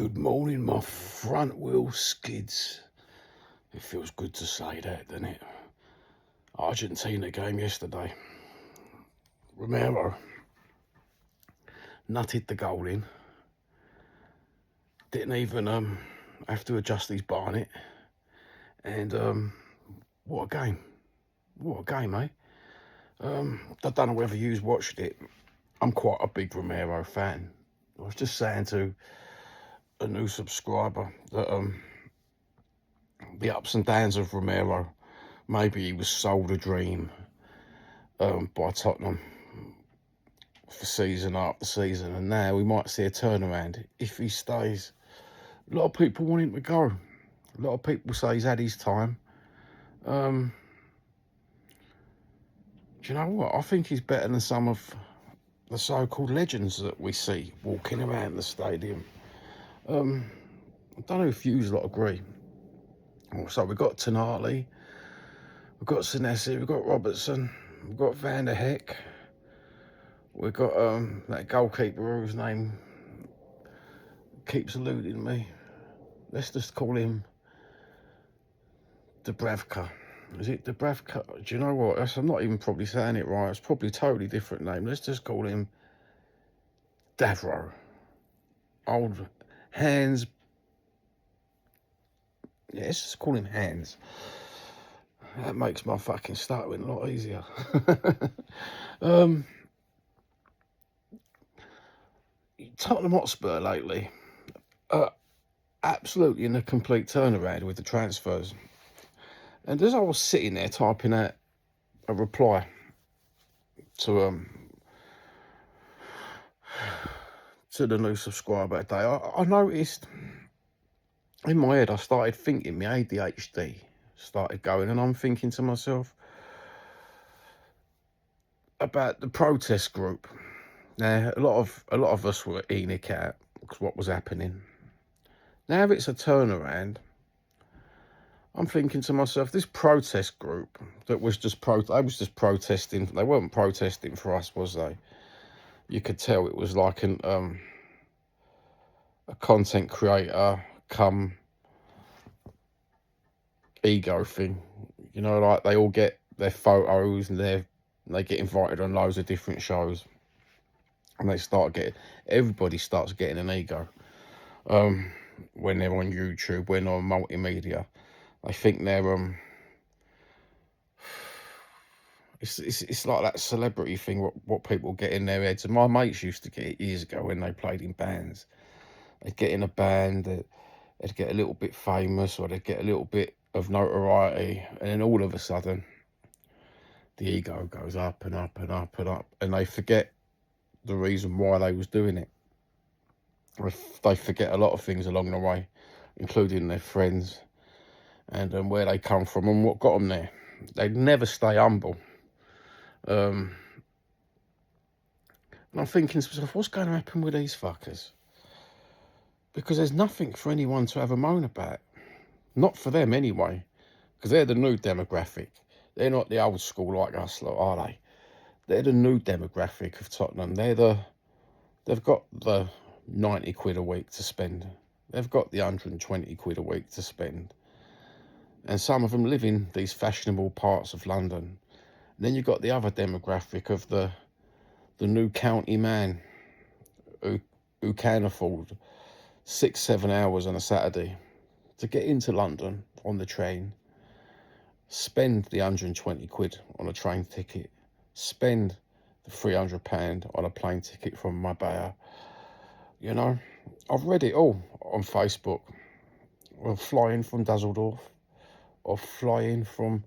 Good morning, my front wheel skids. It feels good to say that, doesn't it? Argentina game yesterday. Romero nutted the goal in. Didn't even have to adjust his barnet. And what a game. What a game, eh? I don't know whether you've watched it. I'm quite a big Romero fan. I was just saying to a new subscriber that the ups and downs of Romero, maybe he was sold a dream by Tottenham for season after season, and now we might see a turnaround if he stays. A lot of people want him to go. A lot of people say he's had his time. Do you know what? I think he's better than some of the so-called legends that we see walking around the stadium. I don't know if you lot agree. So we've got Tonali, we've got Senesi, we've got Robertson, we've got Van der Heck, we've got that goalkeeper whose name keeps eluding me. Let's just call him Dubravka. Is it Dubravka? Do you know what? I'm not even probably saying it right. It's probably a totally different name. Let's just call him Davro. Old Hands. Yeah, let's just call him Hands. That makes my fucking stuttering a lot easier. Tottenham Hotspur lately, absolutely in a complete turnaround with the transfers. And as I was sitting there typing out a reply to the new subscriber today, I noticed in my head, I started thinking, my ADHD started going, and I'm thinking to myself about the protest group. Now, a lot of us were eating it out because what was happening. Now, if it's a turnaround, I'm thinking to myself, this protest group that was just protesting. They weren't protesting for us, was they? You could tell it was like a content creator come ego thing. You know, like they all get their photos and they get invited on loads of different shows, and everybody starts getting an ego when they're on YouTube, when they're on multimedia. I think they're it's like that celebrity thing, what people get in their heads. And my mates used to get it years ago when they played in bands. They'd get in a band, they'd get a little bit famous, or they'd get a little bit of notoriety, and then all of a sudden the ego goes up and up and up and up, and they forget the reason why they was doing it. They forget a lot of things along the way, including their friends and where they come from and what got them there. They never stay humble. And I'm thinking to myself, what's going to happen with these fuckers? Because there's nothing for anyone to have a moan about. Not for them anyway, because they're the new demographic. They're not the old school like us, are they? They're the new demographic of Tottenham. They've got the 90 quid a week to spend. They've got the 120 quid a week to spend. And some of them live in these fashionable parts of London. And then you've got the other demographic of the new county man who can afford 6-7 hours on a Saturday to get into London on the train, spend the 120 quid on a train ticket, spend the £300 on a plane ticket from Marbella. You know, I've read it all on Facebook. Of flying from Dusseldorf, or flying from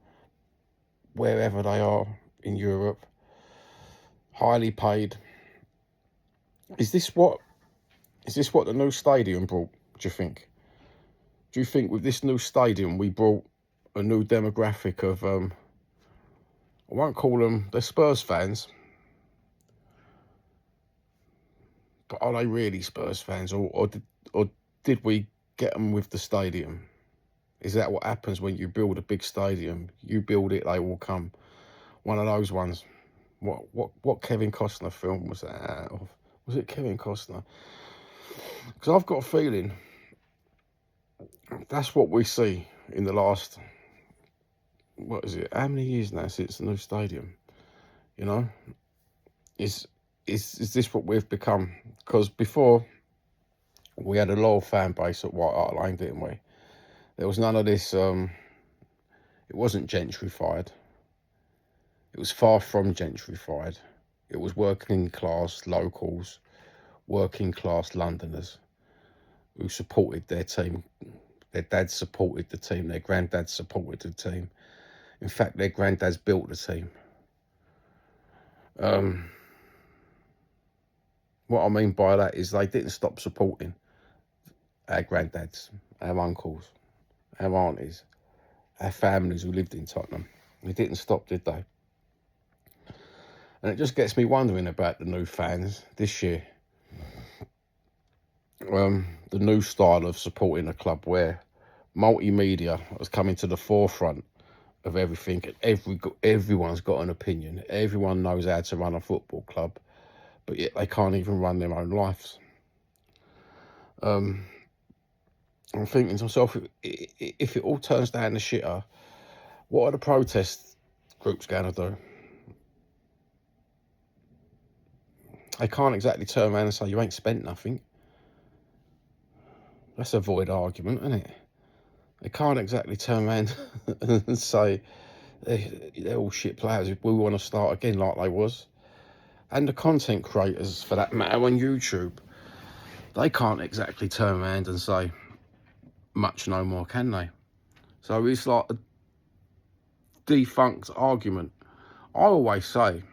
wherever they are in Europe, highly paid. Is this what the new stadium brought, do you think? Do you think with this new stadium we brought a new demographic of, I won't call them, they're Spurs fans, but are they really Spurs fans, or did we get them with the stadium? Is that what happens when you build a big stadium? You build it, they will come. One of those ones. What Kevin Costner film was that out of? Was it Kevin Costner? Because I've got a feeling that's what we see in the last, what is it, how many years now since the new stadium? You know, is this what we've become? Because before, we had a loyal fan base at White Hart Lane, didn't we? There was none of this, it wasn't gentrified. It was far from gentrified. It was working class locals, working class Londoners who supported their team. Their dads supported the team. Their granddads supported the team. In fact, their granddads built the team. What I mean by that is they didn't stop supporting our granddads, our uncles, our aunties, our families who lived in Tottenham. They didn't stop, did they? And it just gets me wondering about the new fans this year. The new style of supporting a club where multimedia has come into the forefront of everything. Everyone's got an opinion. Everyone knows how to run a football club, but yet they can't even run their own lives. I'm thinking to myself, if it all turns down the shitter, what are the protest groups going to do? They can't exactly turn around and say, you ain't spent nothing. That's a void argument, isn't it? They can't exactly turn around and say, they're all shit players. We want to start again like they was. And the content creators, for that matter, on YouTube, they can't exactly turn around and say much no more, can they? So it's like a defunct argument. I always say,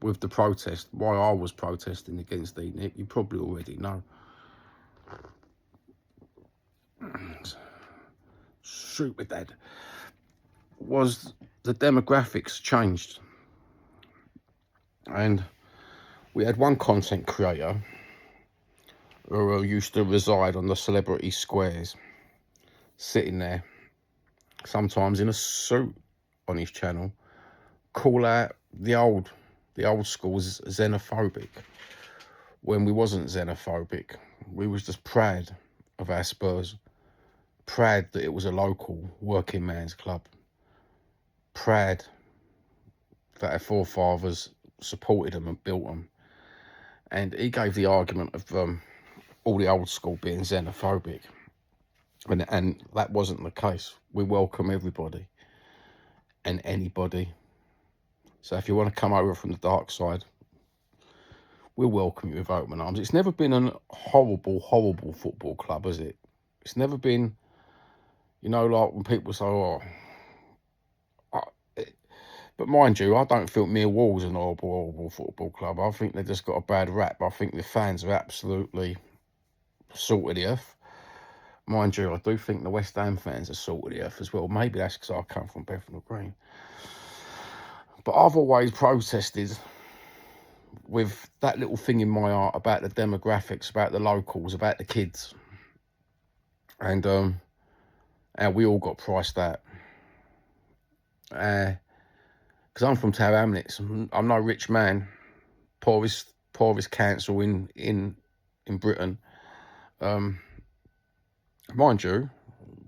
with the protest, why I was protesting against Nick, you probably already know. Shoot with that. Was the demographics changed. And we had one content creator who used to reside on the celebrity squares, sitting there, sometimes in a suit on his channel, call out the old school as xenophobic, when we wasn't xenophobic. We was just proud of our Spurs, proud that it was a local working man's club, proud that our forefathers supported them and built them. And he gave the argument of all the old school being xenophobic, and that wasn't the case. We welcome everybody and anybody. So if you want to come over from the dark side, we'll welcome you with open arms. It's never been a horrible football club, has it? It's never been, you know, like when people say, oh, but mind you, I don't think Millwall's an horrible football club. I think they just got a bad rap. I think the fans are absolutely salt of the earth. Mind you, I do think the West Ham fans are salt of the earth as well. Maybe that's because I come from Bethnal Green. But I've always protested with that little thing in my heart about the demographics, about the locals, about the kids. And how we all got priced out. Because I'm from Tower Hamlets. I'm no rich man, poorest council in Britain. Mind you,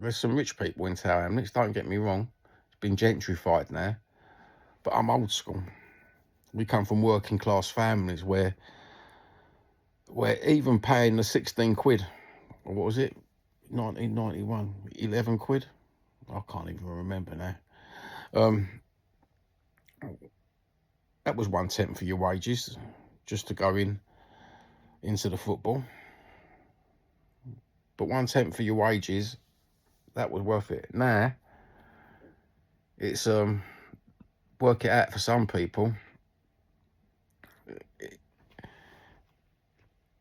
there's some rich people in Tower Hamlets, don't get me wrong. It's been gentrified now. But I'm old school. We come from working class families where even paying the 16 quid, or what was it, 1991, 11 quid? I can't even remember now. That was 1/10 for your wages just to go into the football. But 1/10 for your wages, that was worth it. Now, it's work it out for some people.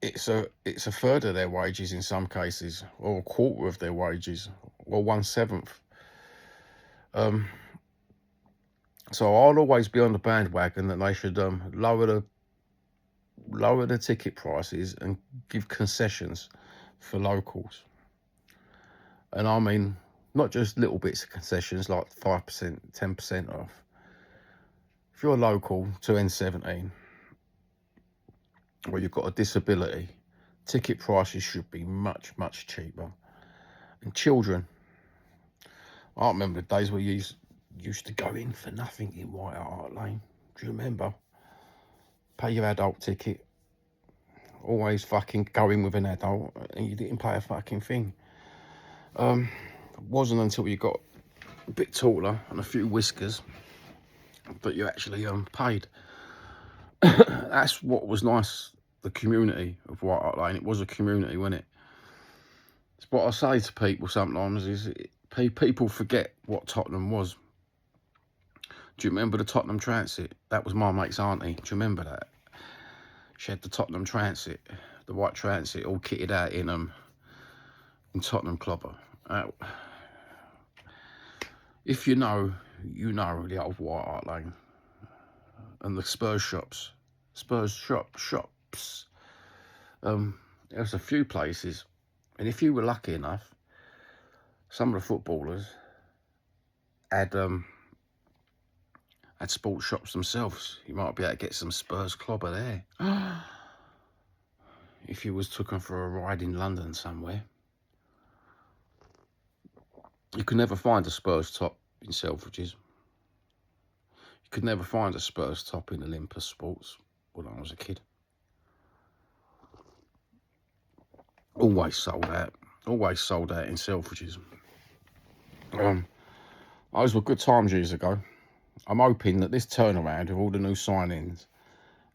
It's a third of their wages in some cases, or a quarter of their wages, or 1/7. So I'll always be on the bandwagon that they should lower the ticket prices and give concessions for locals. And I mean, not just little bits of concessions like 5%, 10% off. If you're local to N17, or you've got a disability, ticket prices should be much, much cheaper. And children, I remember the days where you used to go in for nothing in White Hart Lane. Do you remember? Pay your adult ticket. Always fucking go in with an adult, and you didn't pay a fucking thing. It wasn't until you got a bit taller and a few whiskers that you actually paid. That's what was nice. The community of White Hart Lane. It was a community, wasn't it? It's what I say to people sometimes is people forget what Tottenham was. Do you remember the Tottenham Transit? That was my mate's auntie. Do you remember that? She had the Tottenham Transit, the white Transit, all kitted out in Tottenham Clobber. If you know the old White Hart Lane and the Spurs shops. There's a few places, and if you were lucky enough, some of the footballers had sports shops themselves. You might be able to get some Spurs clobber there. If you was taken for a ride in London somewhere. You could never find a Spurs top in Selfridges. You could never find a Spurs top in Olympus Sports when I was a kid. Always sold out in Selfridges. Those were good times years ago. I'm hoping that this turnaround of all the new signings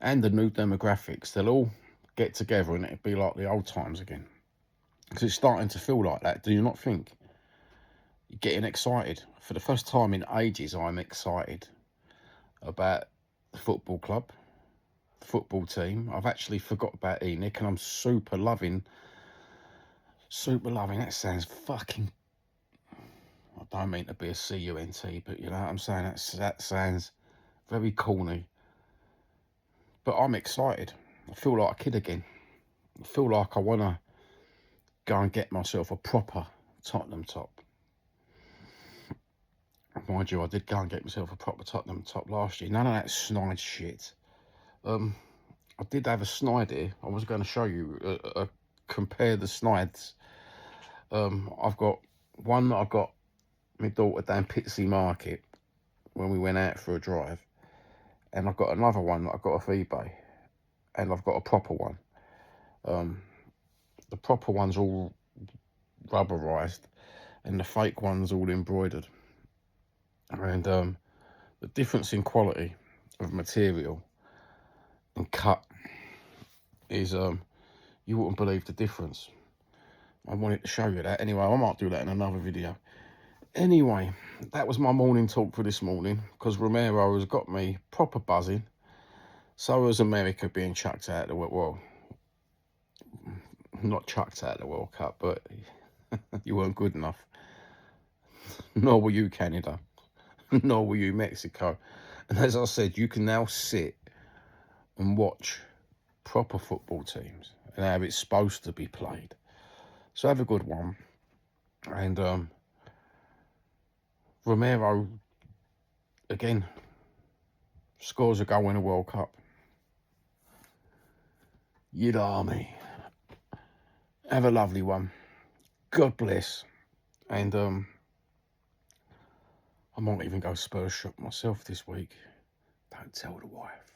and the new demographics, they'll all get together and it'll be like the old times again. Because it's starting to feel like that, do you not think? You're getting excited. For the first time in ages, I'm excited about the football club, the football team. I've actually forgot about Enoch, and I'm super loving. That sounds fucking... I don't mean to be a C-U-N-T, but you know what I'm saying? That sounds very corny. But I'm excited. I feel like a kid again. I feel like I want to go and get myself a proper Tottenham top. Mind you, I did go and get myself a proper Tottenham top last year. None of that snide shit. I did have a snide here. I was going to show you, compare the snides. I've got one that I got my daughter down Pitsea Market when we went out for a drive. And I've got another one that I got off eBay. And I've got a proper one. The proper one's all rubberized. And the fake one's all embroidered. And the difference in quality of material and cut is you wouldn't believe the difference. I wanted to show you that. Anyway, I might do that in another video. Anyway, that was my morning talk for this morning, because Romero has got me proper buzzing. So has America being chucked out of the World... Well, not chucked out of the World Cup, but you weren't good enough. Nor were you, Canada. Nor were you, Mexico. And as I said, you can now sit and watch proper football teams and how it's supposed to be played. So have a good one. And Romero, again, scores a goal in a World Cup. You'd army. Have a lovely one. God bless. And I might even go Spurs shop myself this week. Don't tell the wife.